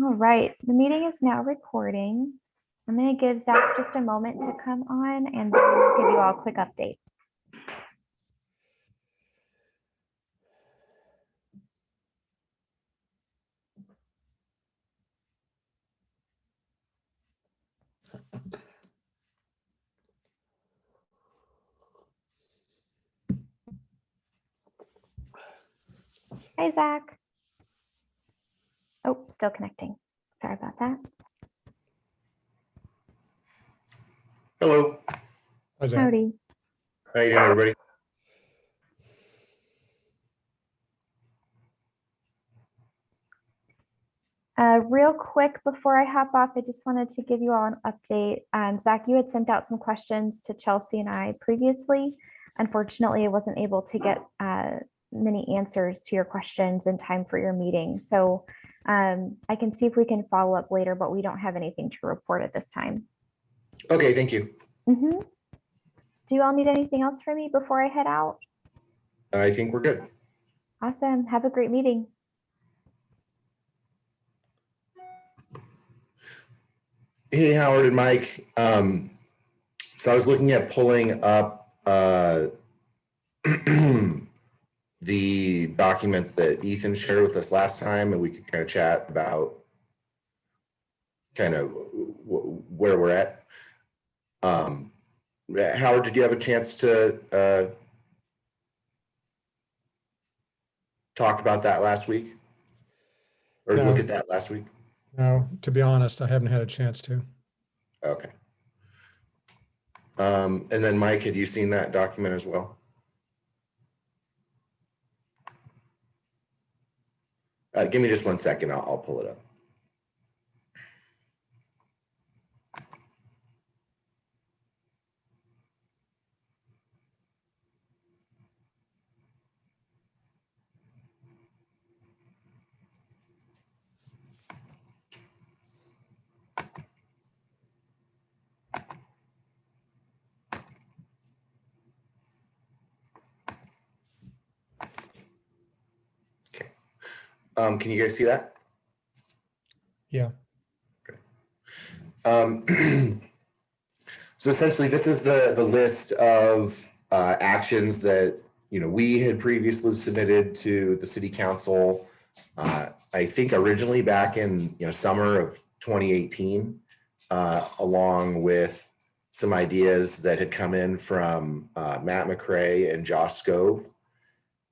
All right, the meeting is now recording. I'm going to give Zach just a moment to come on and then I'll give you all a quick update. Hi, Zach. Oh, still connecting. Sorry about that. Hello. How's that? Howdy. How you doing, everybody? Real quick before I hop off, I just wanted to give you all an update. Zach, you had sent out some questions to Chelsea and I previously. Unfortunately, I wasn't able to get many answers to your questions in time for your meeting. So I can see if we can follow up later, but we don't have anything to report at this time. Okay, thank you. Do you all need anything else from me before I head out? I think we're good. Awesome. Have a great meeting. Hey, Howard and Mike. So I was looking at pulling up the document that Ethan shared with us last time, and we could kind of chat about kind of where we're at. Howard, did you have a chance to talk about that last week? Or No. look at that last week? No, to be honest, I haven't had a chance to. Okay. And then Mike, had you seen that document as well? Give me just 1 second, I'll pull it up. Okay. Can you guys see that? Yeah. So essentially, this is the list of actions that we had previously submitted to the city council. I think originally back in summer of 2018, along with some ideas that had come in from Matt McRae and Josh Scove.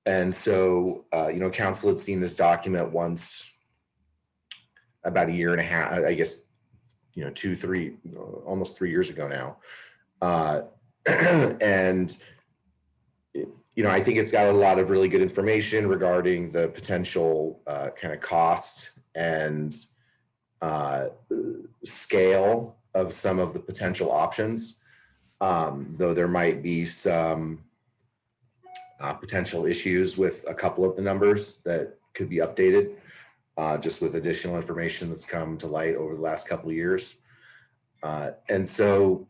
And so council had seen this document once about a year and a half, I guess, 2, 3, almost 3 years ago now. And, I think it's got a lot of really good information regarding the potential kind of cost and scale of some of the potential options, though there might be some potential issues with a couple of the numbers that could be updated. Just with additional information that's come to light over the last couple of years. And so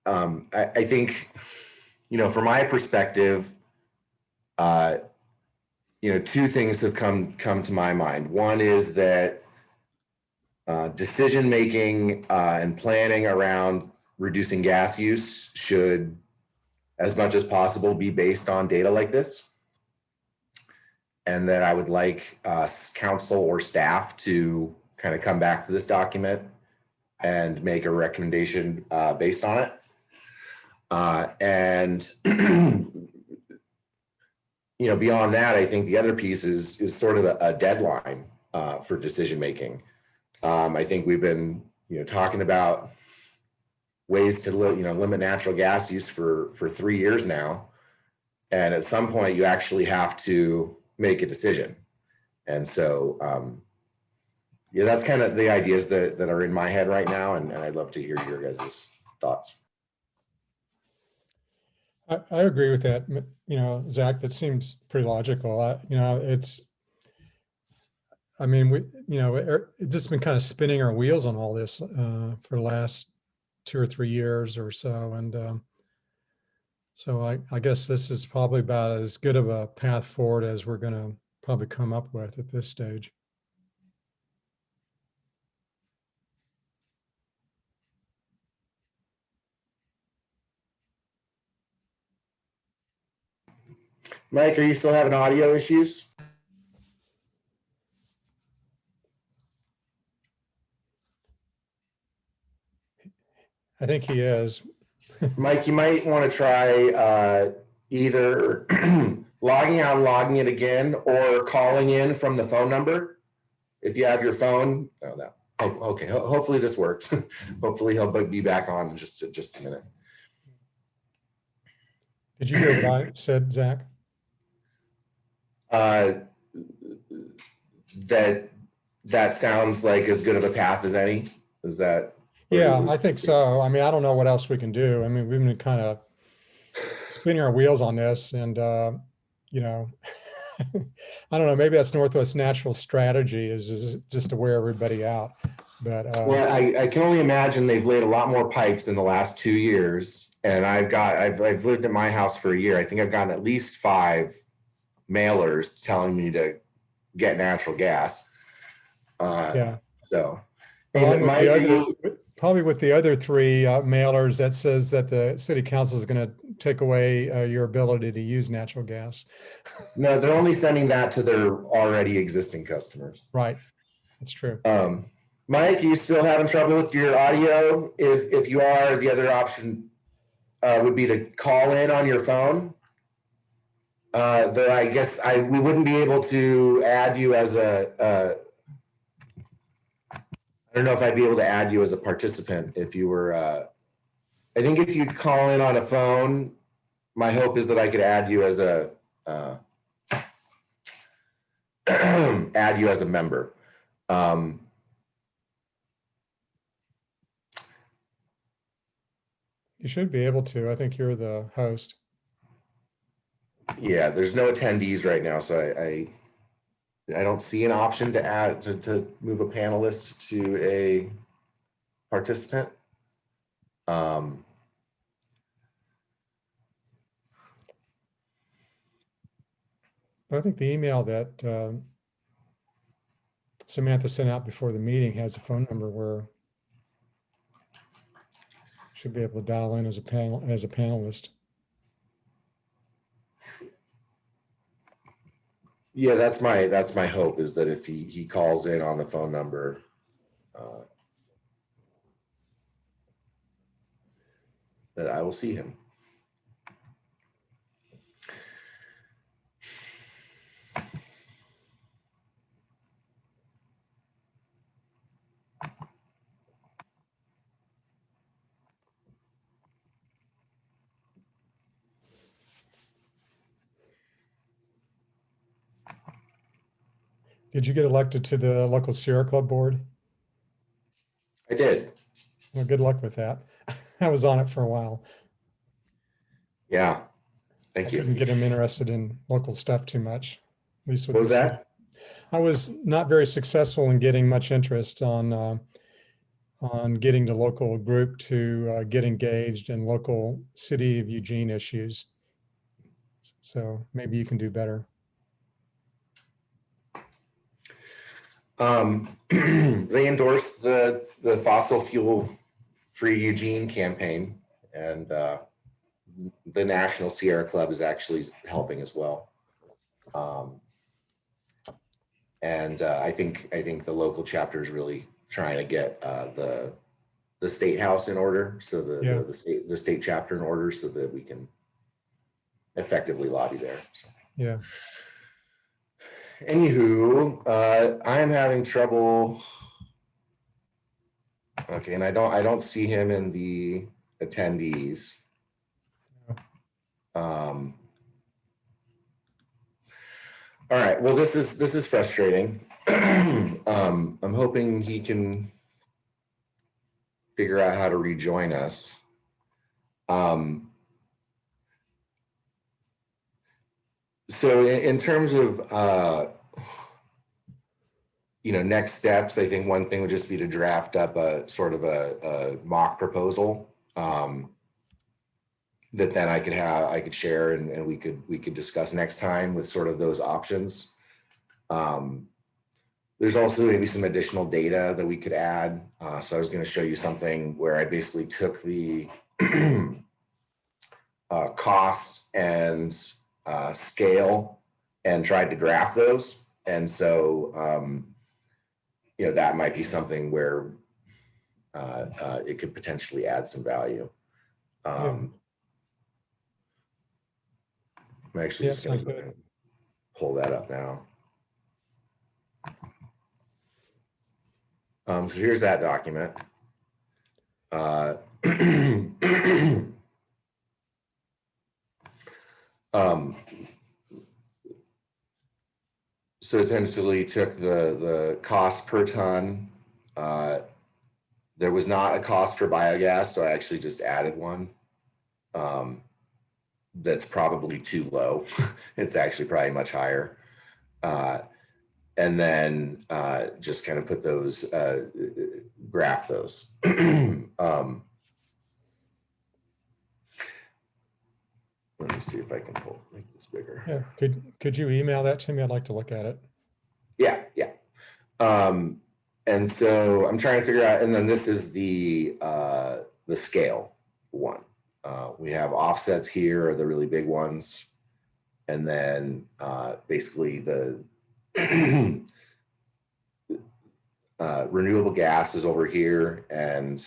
I think, from my perspective, 2 things have come to my mind. One is that decision-making and planning around reducing gas use should, as much as possible, be based on data like this. And that I would like council or staff to kind of come back to this document and make a recommendation based on it. And beyond that, I think the other piece is sort of a deadline for decision making. I think we've been talking about ways to limit natural gas use for 3 years now, and at some point you actually have to make a decision. And so, that's kind of the ideas that are in my head right now. And I'd love to hear your guys' thoughts. I agree with that. Zach, that seems pretty logical. It's just been kind of spinning our wheels on all this for the last 2 or 3 years or so. And so I guess this is probably about as good of a path forward as we're going to probably come up with at this stage. Mike, are you still having audio issues? I think he is. Mike, you might want to try either logging out and logging in again or calling in from the phone number. If you have your phone, okay. Hopefully this works. Hopefully he'll be back on in just a minute. Did you hear what I said, Zach? That sounds like as good of a path as any. Is that? Yeah, I think so. I mean, I don't know what else we can do. I mean, we've been kind of spinning our wheels on this, and you know, I don't know. Maybe that's Northwest Natural strategy is just to wear everybody out. But well, I can only imagine they've laid a lot more pipes in the last 2 years, and I've lived at my house for a year. I think I've gotten at least 5 mailers telling me to get natural gas. yeah. So, probably with the other 3 mailers that says that the city council is going to take away your ability to use natural gas. No, they're only sending that to their already existing customers. Right, that's true. Mike, are you still having trouble with your audio? If you are, the other option would be to call in on your phone. Though I guess we wouldn't be able to add you as I don't know if I'd be able to add you as a participant if you were. I think if you call in on a phone, my hope is that I could add you as a add you as a member. You should be able to. I think you're the host. Yeah, there's no attendees right now, so I don't see an option to add to move a panelist to a participant. But I think the email that Samantha sent out before the meeting has a phone number where should be able to dial in as a panelist. Yeah, that's my hope is that if he calls in on the phone number, that I will see him. Did you get elected to the local Sierra Club board? I did. Well, good luck with that. I was on it for a while. Yeah, thank you. I didn't get him interested in local stuff too much. At least with What was that? I was not very successful in getting much interest on getting the local group to get engaged in local city of Eugene issues. So maybe you can do better. They endorsed the fossil fuel free Eugene campaign, and the National Sierra Club is actually helping as well. And I think the local chapter is really trying to get the state house in order, so the state chapter in order, so that we can effectively lobby there. So. Yeah. Anywho, I am having trouble. Okay, and I don't see him in the attendees. All right. Well, this is frustrating. I'm hoping he can figure out how to rejoin us. So in terms of next steps, I think one thing would just be to draft up a sort of a mock proposal that then I could share and we could discuss next time with sort of those options. There's also maybe some additional data that we could add. So I was going to show you something where I basically took the costs and scale and tried to graph those. And so, that might be something where it could potentially add some value. I'm actually just going to pull that up now. So here's that document. So essentially took the cost per ton. There was not a cost for biogas, so I actually just added one. That's probably too low. It's actually probably much higher. And then just kind of put those, graph those. Let me see if I can make this bigger. Yeah, could you email that to me? I'd like to look at it. Yeah. And so I'm trying to figure out, and then this is the scale one. We have offsets here are the really big ones. And then basically the renewable gas is over here. And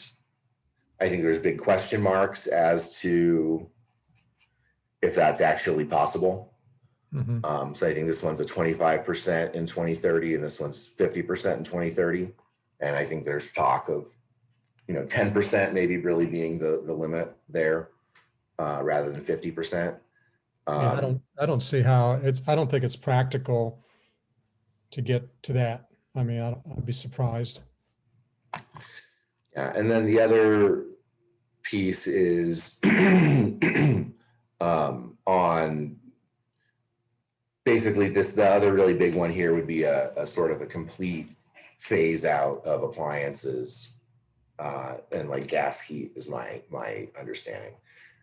I think there's big question marks as to if that's actually possible. So I think this one's a 25% in 2030, and this one's 50% in 2030. And I think there's talk of, 10% maybe really being the limit there, rather than 50%. I don't see how I don't think it's practical to get to that. I mean, I'd be surprised. Yeah, and then the other piece is on basically the other really big one here would be a sort of a complete phase out of appliances and like gas heat is my understanding.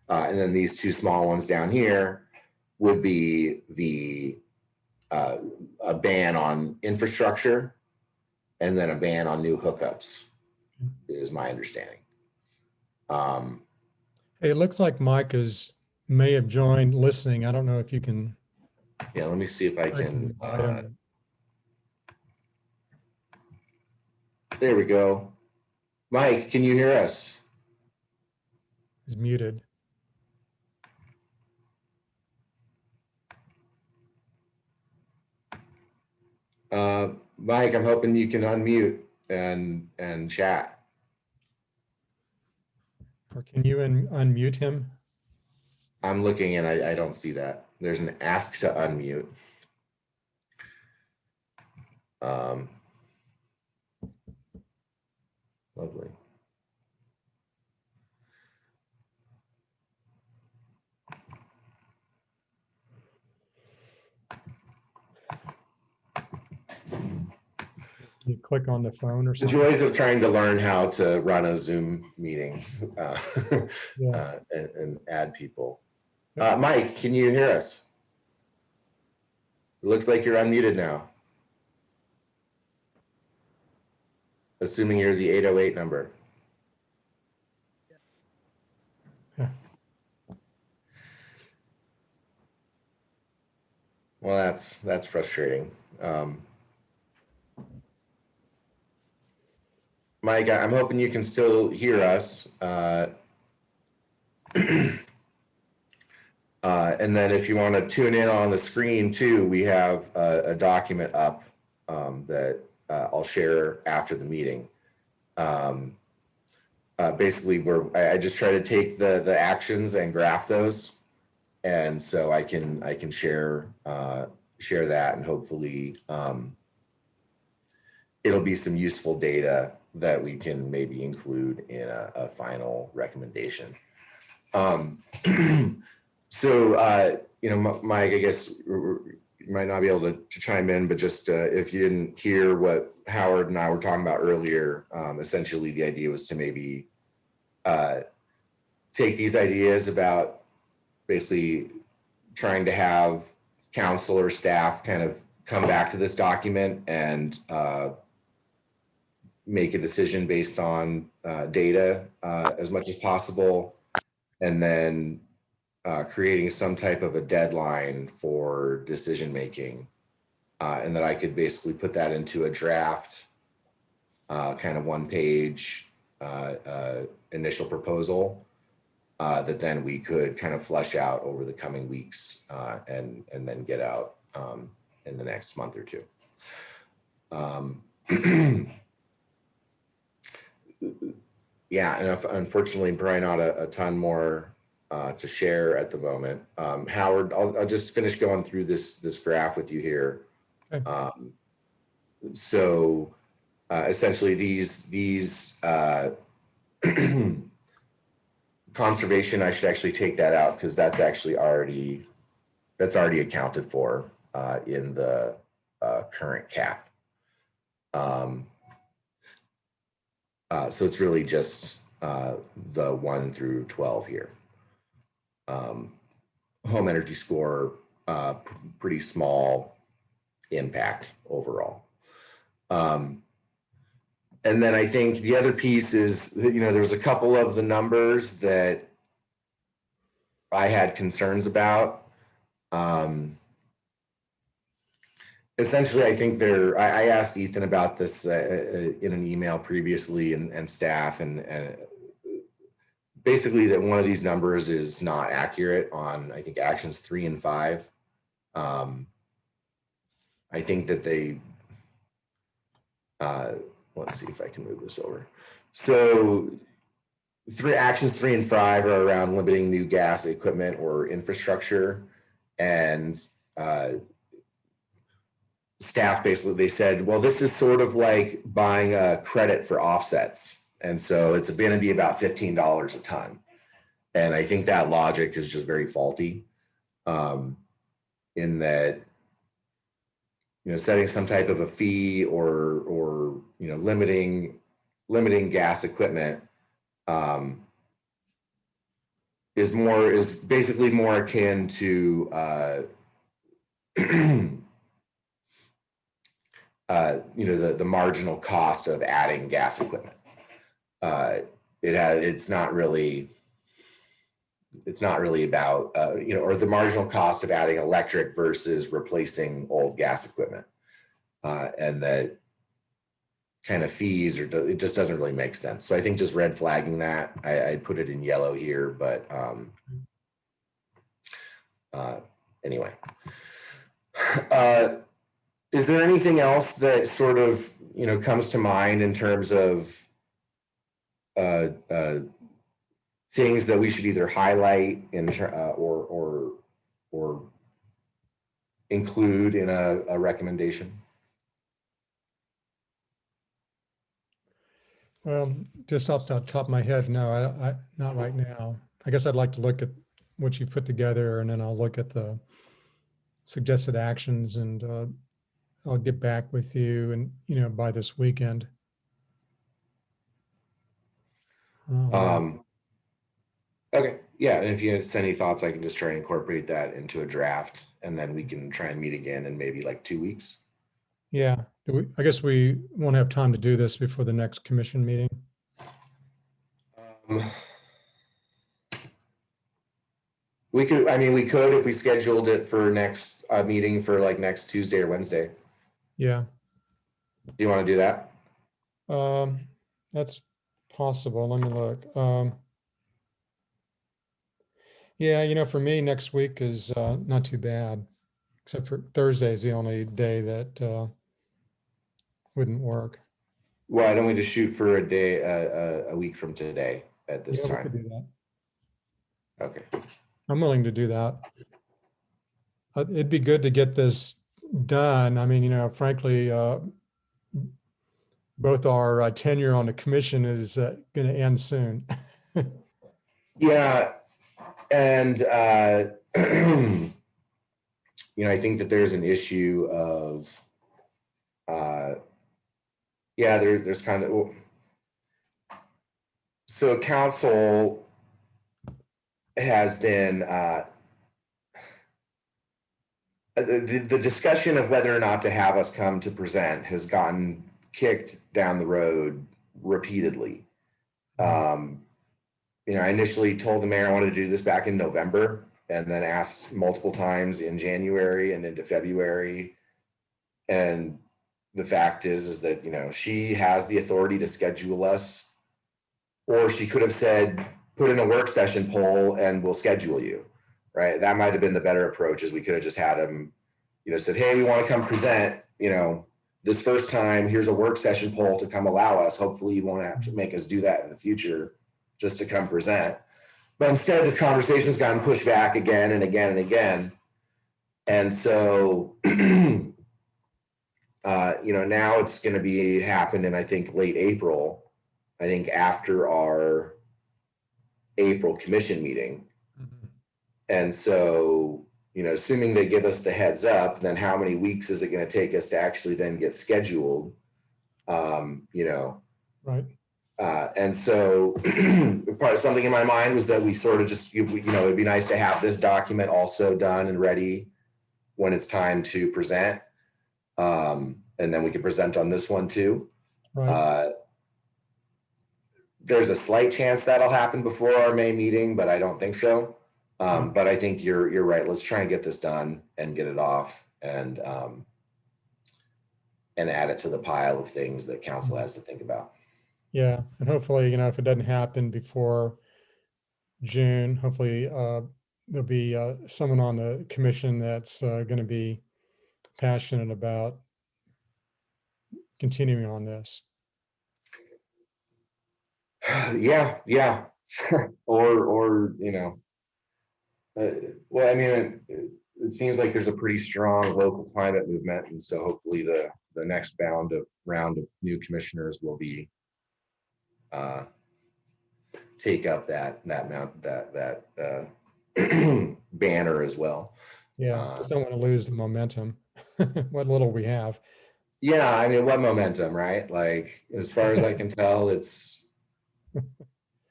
And then these two small ones down here would be the a ban on infrastructure and then a ban on new hookups is my understanding. Hey, it looks like Mike may have joined listening. I don't know if you can. Yeah, let me see if I can. There we go. Mike, can you hear us? He's muted. Mike, I'm hoping you can unmute and chat. Or can you unmute him? I'm looking and I don't see that. There's an ask to unmute. Lovely. You click on the phone or The something. joys of trying to learn how to run a Zoom meeting Yeah. and add people. Mike, can you hear us? It looks like you're unmuted now. Assuming you're the 808 number. Yeah. Well, that's frustrating. Mike, I'm hoping you can still hear us. And then if you want to tune in on the screen too, we have a document up that I'll share after the meeting. Basically, I just try to take the actions and graph those, and so I can share that, and hopefully it'll be some useful data that we can maybe include in a final recommendation. So, Mike, I guess you might not be able to chime in, but just if you didn't hear what Howard and I were talking about earlier, essentially the idea was to maybe take these ideas about basically trying to have council or staff kind of come back to this document and make a decision based on data as much as possible, and then creating some type of a deadline for decision making, and that I could basically put that into a draft, kind of 1-page initial proposal that then we could kind of flesh out over the coming weeks, and then get out in the next month or two. Yeah, and unfortunately, probably not a ton more to share at the moment. Howard, I'll just finish going through this graph with you here. Okay. So essentially, these conservation, I should actually take that out because that's actually already accounted for in the current cap. So it's really just the 1 through 12 here. Home energy score, pretty small impact overall. And then I think the other piece is that, there's a couple of the numbers that I had concerns about. Essentially, I think I asked Ethan about this in an email previously, and staff, and basically that one of these numbers is not accurate on, I think, actions 3 and 5. I think that they, let's see if I can move this over. So actions 3 and 5 are around limiting new gas equipment or infrastructure, and staff basically, they said, well, this is sort of like buying a credit for offsets. And so it's going to be about $15 a ton. And I think that logic is just very faulty, in that, setting some type of a fee or limiting gas equipment is basically more akin to the marginal cost of adding gas equipment. It's not really about or the marginal cost of adding electric versus replacing old gas equipment, and that kind of fees, or it just doesn't really make sense. So I think just red flagging that, I put it in yellow here, but anyway. Is there anything else that sort of, comes to mind in terms of things that we should either highlight or include in a recommendation? Well, just off the top of my head, no, I not right now. I guess I'd like to look at what you put together, and then I'll look at the suggested actions, and I'll get back with you, and by this weekend. Okay, yeah, and if you have any thoughts, I can just try and incorporate that into a draft, and then we can try and meet again in maybe like 2 weeks. Yeah, I guess we won't have time to do this before the next commission meeting. We could if we scheduled it for next meeting for like next Tuesday or Wednesday. Yeah. Do you want to do that? That's possible. Let me look. Yeah, for me, next week is not too bad, except for Thursday is the only day that wouldn't work. Why don't we just shoot for a day, a week from today at this time? We could do that. Okay. I'm willing to do that. It'd be good to get this done. I mean, frankly, both our tenure on the commission is going to end soon. Yeah, and I think that there's an issue of, there's kind of, so council has been the discussion of whether or not to have us come to present has gotten kicked down the road repeatedly. I initially told the mayor I wanted to do this back in November, and then asked multiple times in January and into February. And the fact is that, you know, she has the authority to schedule us, or she could have said, put in a work session poll and we'll schedule you, right? That might have been the better approach, is we could have just had them, you know, said, hey, we want to come present, you know, this first time, here's a work session poll to come allow us. Hopefully you won't have to make us do that in the future just to come present. But instead, this conversation's gotten pushed back again and again and again. And so, you know, now it's going to be happened in, I think, late April, I think after our April commission meeting. Mhm. And so, you know, assuming they give us the heads up, then how many weeks is it going to take us to actually then get scheduled? You know, Right. And so part of something in my mind was that we sort of just, you know, it'd be nice to have this document also done and ready when it's time to present. And then we can present on this one too. Right. There's a slight chance that'll happen before our May meeting, but I don't think so. But I think you're right. Let's try and get this done and get it off and add it to the pile of things that council has to think about. Yeah. And hopefully, you know, if it doesn't happen before June, hopefully there'll be someone on the commission that's going to be passionate about continuing on this. Yeah. or you know, well, I mean, it seems like there's a pretty strong local climate movement, and so hopefully the next round of new commissioners will be take up that banner as well. Yeah. Just don't want to lose the momentum. What little we have. Yeah, I mean, what momentum, right? Like, as far as I can tell, it's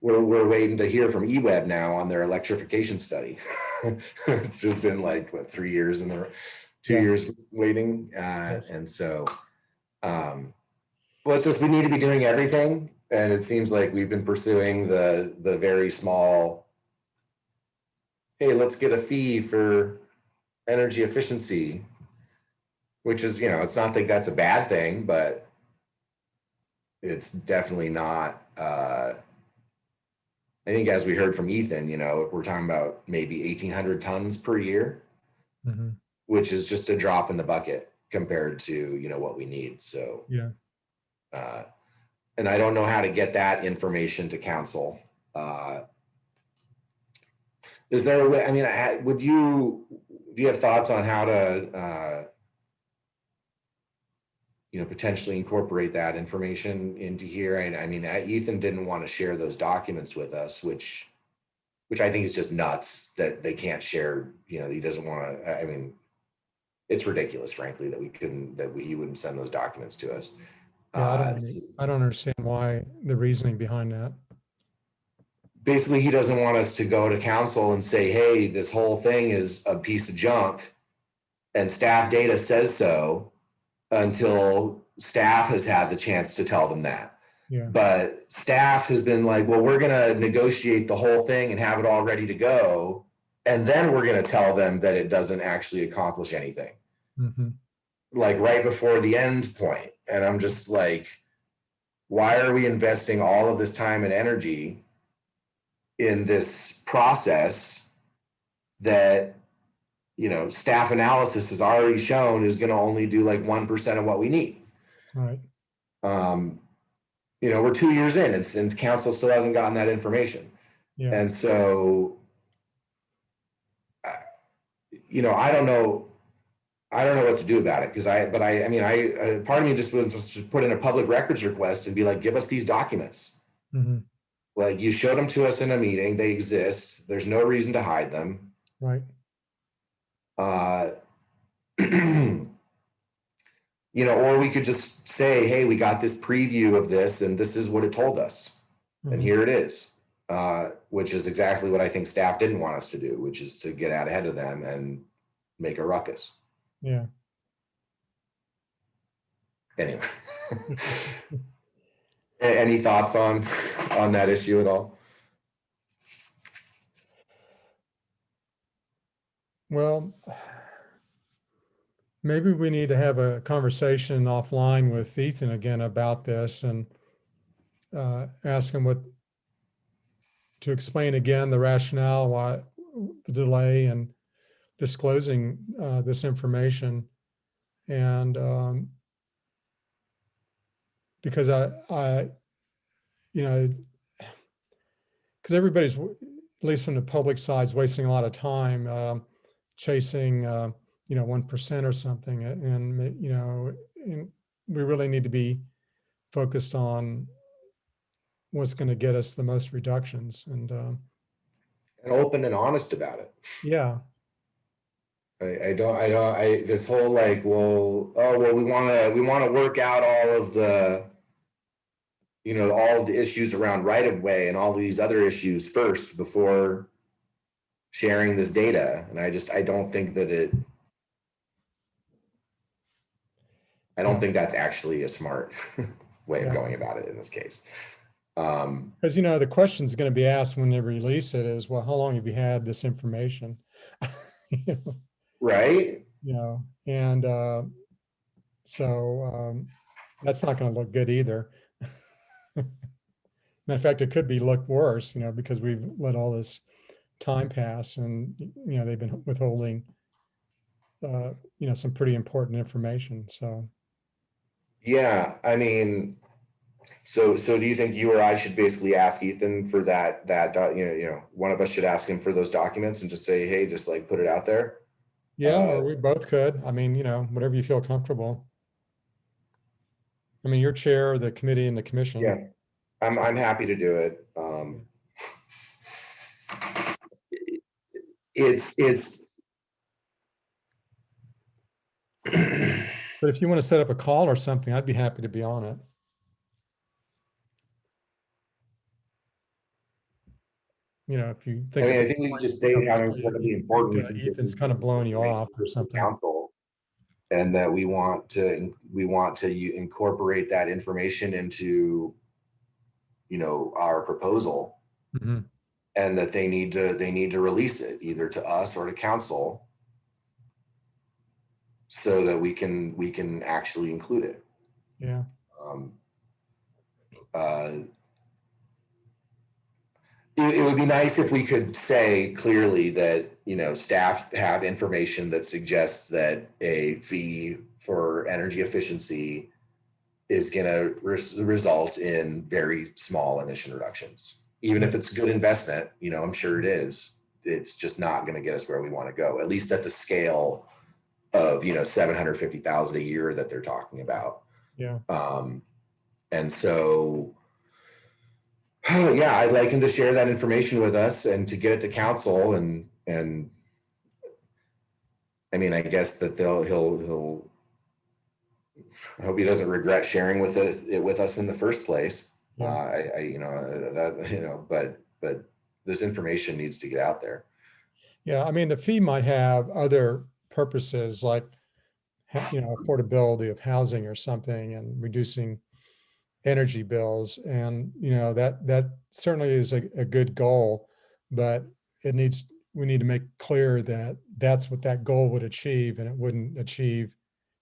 we're waiting to hear from eWeb now on their electrification study. It's just been like what, 3 years in the 2 years waiting, Yes. and so well, it's just we need to be doing everything, and it seems like we've been pursuing the very small. Hey, let's get a fee for energy efficiency, which is, you know, it's not that that's a bad thing, but it's definitely not. I think, as we heard from Ethan, you know, we're talking about maybe 1,800 tons per year, Mm-hmm. which is just a drop in the bucket compared to, you know, what we need. So, Yeah. And I don't know how to get that information to council. Is there a way? I mean, do you have thoughts on how to, you know, potentially incorporate that information into here? I mean, Ethan didn't want to share those documents with us, which I think is just nuts that they can't share. You know, he doesn't want to. I mean, it's ridiculous, frankly, that he wouldn't send those documents to us. Yeah, I don't understand why the reasoning behind that. Basically, he doesn't want us to go to council and say, hey, this whole thing is a piece of junk and staff data says so, until staff has had the chance to tell them that. Yeah. But staff has been like, well, we're going to negotiate the whole thing and have it all ready to go. And then we're going to tell them that it doesn't actually accomplish anything. Mm-hmm. Like right before the end point. And I'm just like, why are we investing all of this time and energy in this process that, you know, staff analysis has already shown is going to only do like 1% of what we need? Right. You know, we're 2 years in and council still hasn't gotten that information. Yeah. And so, you know, I don't know what to do about it, because I mean, part of me just wants to put in a public records request and be like, give us these documents. Mm-hmm. Like, you showed them to us in a meeting, they exist. There's no reason to hide them. Right. You know, or we could just say, hey, we got this preview of this and this is what it told us. Mm-hmm. And here it is, which is exactly what I think staff didn't want us to do, which is to get out ahead of them and make a ruckus. Yeah. Anyway, any thoughts on that issue at all? Well, maybe we need to have a conversation offline with Ethan again about this and ask him to explain again the rationale, why the delay in disclosing this information. And because because everybody's, at least from the public side, is wasting a lot of time chasing, 1% or something. And, and we really need to be focused on what's going to get us the most reductions. And open and honest about it. yeah, this whole like, well, oh, well, we want to work out all of the, all of the issues around right of way and all these other issues first before sharing this data. And I don't think that's actually a smart way of going about it in this case. Because, the question is going to be asked when they release it is, well, how long have you had this information? Right. And so that's not going to look good either. Matter of fact, it could look worse, because we've let all this time pass and, they've been withholding, some pretty important information. So. Yeah. I mean, so do you think you or I should basically ask Ethan for that, one of us should ask him for those documents and just say, hey, just like put it out there? Yeah, or we both could. I mean, whatever you feel comfortable. I mean, you're chair of the committee and the commission. Yeah, I'm happy to do it. It's But if you want to set up a call or something, I'd be happy to be on it. If you think. I think we can just say how incredibly important Ethan's kind of blowing you off or something. Council, and that we want to incorporate that information into, our proposal, and that they need to release it either to us or to council, so that we can actually include it. Yeah. It would be nice if we could say clearly that, staff have information that suggests that a fee for energy efficiency is going to result in very small emission reductions. Even if it's a good investment, I'm sure it is. It's just not going to get us where we want to go, at least at the scale of, 750,000 a year that they're talking about. Yeah. And so, yeah, I'd like him to share that information with us and to get it to council, and I mean, I guess that he'll I hope he doesn't regret sharing it with us in the first place. Yeah. But this information needs to get out there. Yeah, I mean, the fee might have other purposes like, affordability of housing or something, and reducing energy bills. And, that certainly is a good goal, but we need to make clear that that's what that goal would achieve, and it wouldn't achieve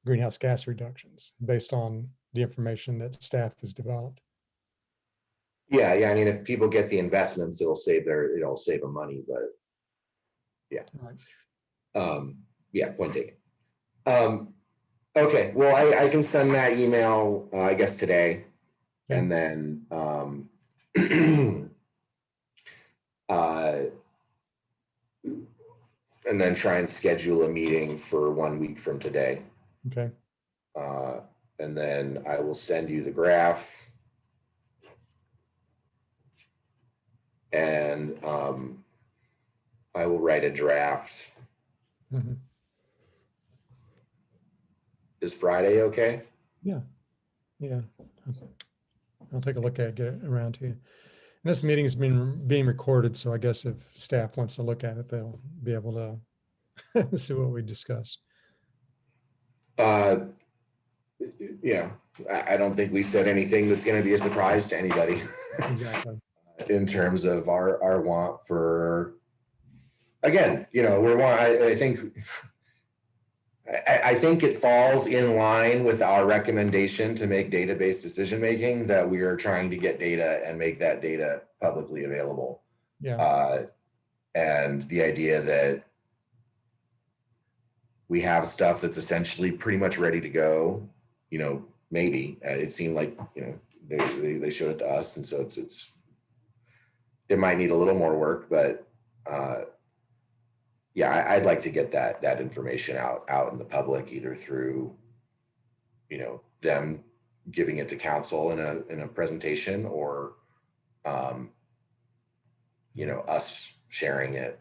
greenhouse gas reductions based on the information that staff has developed. Yeah. I mean, if people get the investments, it'll save them money, but yeah. Right. Yeah, point taken. Okay, well, I can send that email, I guess today, Okay. and then and then try and schedule a meeting for 1 week from today. Okay. And then I will send you the graph, and I will write a draft. Mm-hmm. Is Friday okay? Yeah. I'll take a look at it, get it around to you. And this meeting is being recorded, so I guess if staff wants to look at it, they'll be able to see what we discussed. Yeah, I don't think we said anything that's going to be a surprise to anybody. Exactly. In terms of our want for again, I think I think it falls in line with our recommendation to make data-based decision-making, that we are trying to get data and make that data publicly available. Yeah. And the idea that we have stuff that's essentially pretty much ready to go, maybe it seemed like, they showed it to us. And so it might need a little more work, but yeah, I'd like to get that information out in the public, either through, them giving it to council in a presentation, or, us sharing it.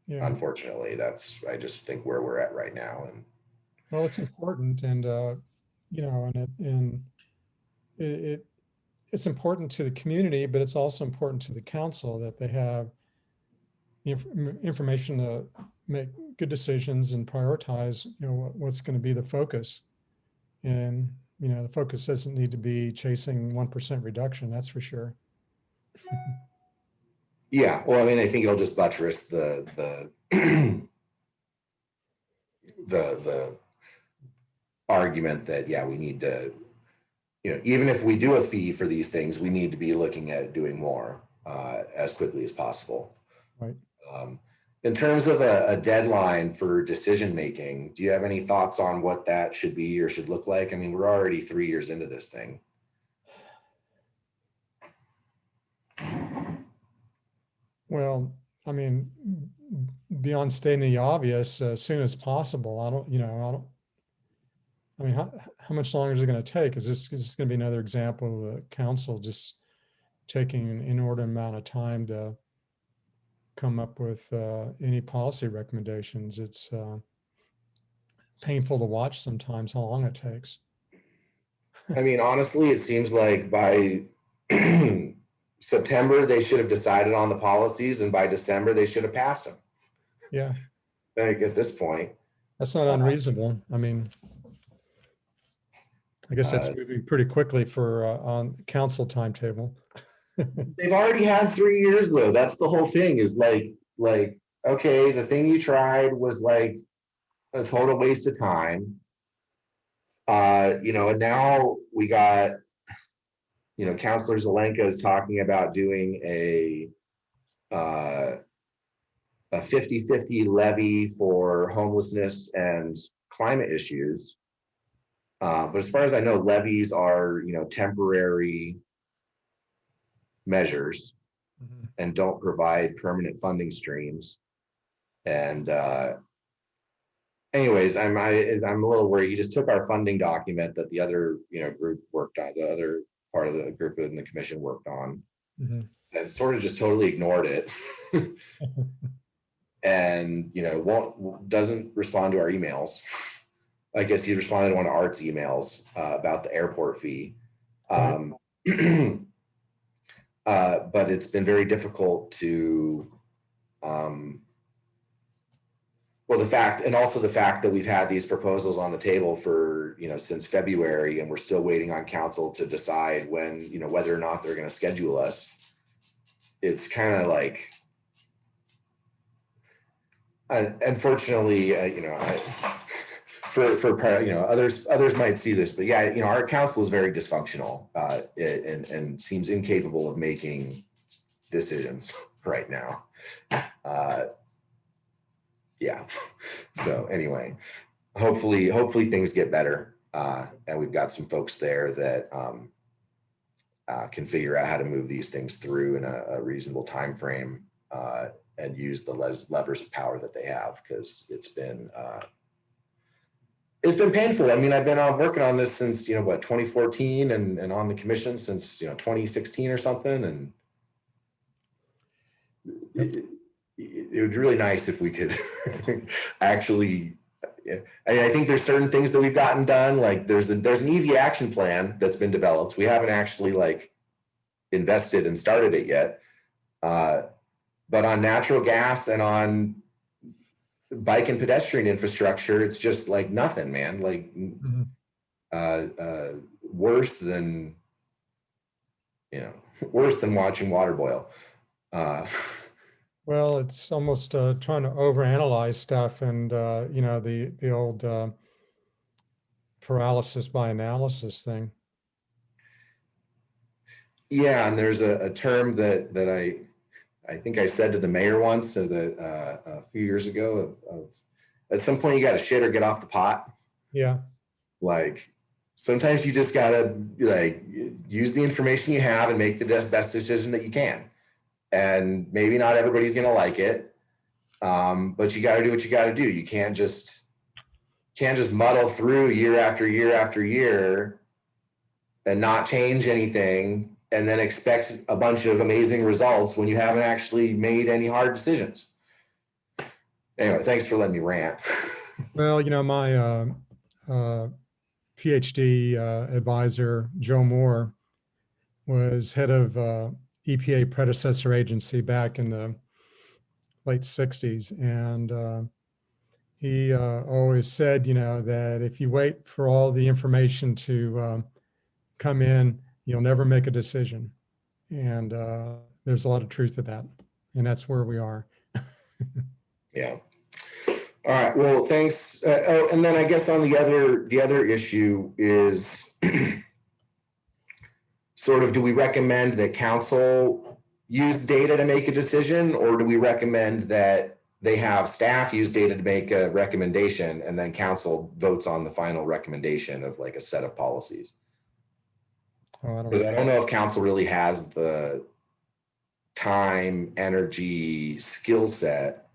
Yeah. Unfortunately, I just think where we're at right now. And Well, it's important, and it's important to the community, but it's also important to the council that they have information to make good decisions and prioritize, what's going to be the focus. And, the focus doesn't need to be chasing 1% reduction, that's for sure. yeah, well, I mean, I think it'll just buttress the the argument that, yeah, we need to, even if we do a fee for these things, we need to be looking at doing more as quickly as possible. Right. In terms of a deadline for decision making, do you have any thoughts on what that should be or should look like? I mean, we're already 3 years into this thing. Well, I mean, beyond stating the obvious, as soon as possible. I mean, how much longer is it going to take? Is this going to be another example of the council just taking an inordinate amount of time to come up with any policy recommendations? It's painful to watch sometimes how long it takes. I mean, honestly, it seems like by September, they should have decided on the policies, and by December, they should have passed them. Yeah. Like, at this point. That's not unreasonable. I mean, I guess that's moving pretty quickly for on council timetable. They've already had 3 years though. That's the whole thing, is like, okay, the thing you tried was like a total waste of time. And now we got, Counselor Zelenka is talking about doing a 50-50 levy for homelessness and climate issues. But as far as I know, levies are, temporary measures and don't provide permanent funding streams. And anyways, I'm a little worried. He just took our funding document that the other, group worked on, the other part of the group in the commission worked on, and sort of just totally ignored it. And, doesn't respond to our emails. I guess he responded to one of Art's emails about the airport fee. But it's been very difficult to, the fact that we've had these proposals on the table for, since February, and we're still waiting on council to decide when, whether or not they're going to schedule us. It's kind of like, unfortunately, others might see this, but yeah, our council is very dysfunctional and seems incapable of making decisions right now. Yeah. So anyway, hopefully things get better, and we've got some folks there that can figure out how to move these things through in a reasonable time frame, and use the levers of power that they have, because it's been painful. I mean, I've been working on this since 2014, and on the commission since 2016 or something, and it would be really nice if we could actually. I think there's certain things that we've gotten done. Like there's an EV action plan that's been developed. We haven't actually invested and started it yet. But on natural gas and on bike and pedestrian infrastructure, it's just like nothing, man. Worse than watching water boil. Well, it's almost trying to overanalyze stuff, and the old paralysis by analysis thing. Yeah, and there's a term that I think I said to the mayor once, so that a few years ago of at some point you got to shit or get off the pot. Yeah. Like sometimes you just gotta like use the information you have and make the best decision that you can. And maybe not everybody's gonna like it, but you got to do what you got to do. You can't just muddle through year after year after year and not change anything and then expect a bunch of amazing results when you haven't actually made any hard decisions. Anyway, thanks for letting me rant. Well, my PhD advisor, Joe Moore, was head of EPA predecessor agency back in the late 60s. And he always said, that if you wait for all the information to come in, you'll never make a decision. And there's a lot of truth to that. And that's where we are. Yeah. All right. Well, thanks. And then I guess on the other issue is sort of, do we recommend that council use data to make a decision, or do we recommend that they have staff use data to make a recommendation and then council votes on the final recommendation of like a set of policies? Because I don't know if council really has the time, energy, skill set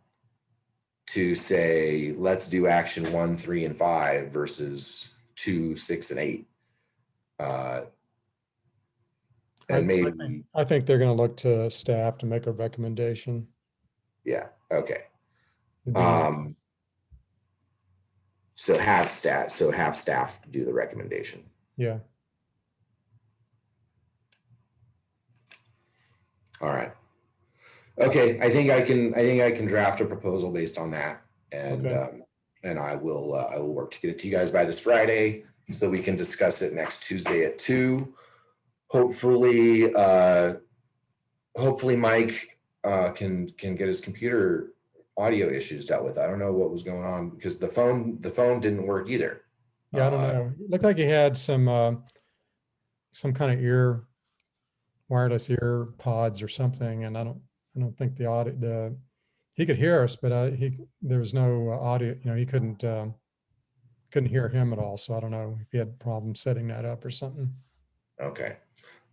to say, let's do action 1, 3, and 5 versus 2, 6, and 8. And maybe I think they're going to look to staff to make a recommendation. Yeah. Okay. So have staff do the recommendation. Yeah. All right. Okay. I think I can draft a proposal based on that, and Okay. And I will work to get it to you guys by this Friday so we can discuss it next Tuesday at 2. Hopefully Mike can get his computer audio issues dealt with. I don't know what was going on because the phone didn't work either. Yeah, I don't know. It looked like he had some kind of wireless ear pods or something, and I don't think the audio he could hear us, but there was no audio. He couldn't hear him at all. So I don't know if he had problems setting that up or something. Okay.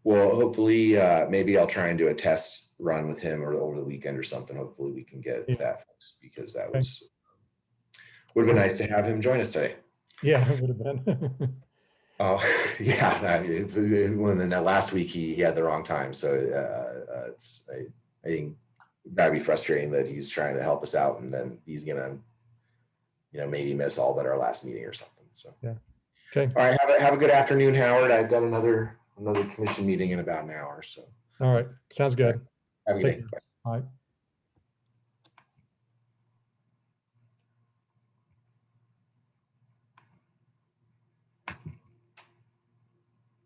Well, hopefully, maybe I'll try and do a test run with him or over the weekend or something. Hopefully we can get that fixed, because that would have been nice to have him join us today. Yeah, it would have been. Oh, yeah. It's when last week he had the wrong time. So I think that'd be frustrating that he's trying to help us out and then he's gonna, maybe miss all but our last meeting or something. So yeah. Okay. All right. Have a good afternoon, Howard. I've got another commission meeting in about an hour. So all right. Sounds good. have a good day. Bye.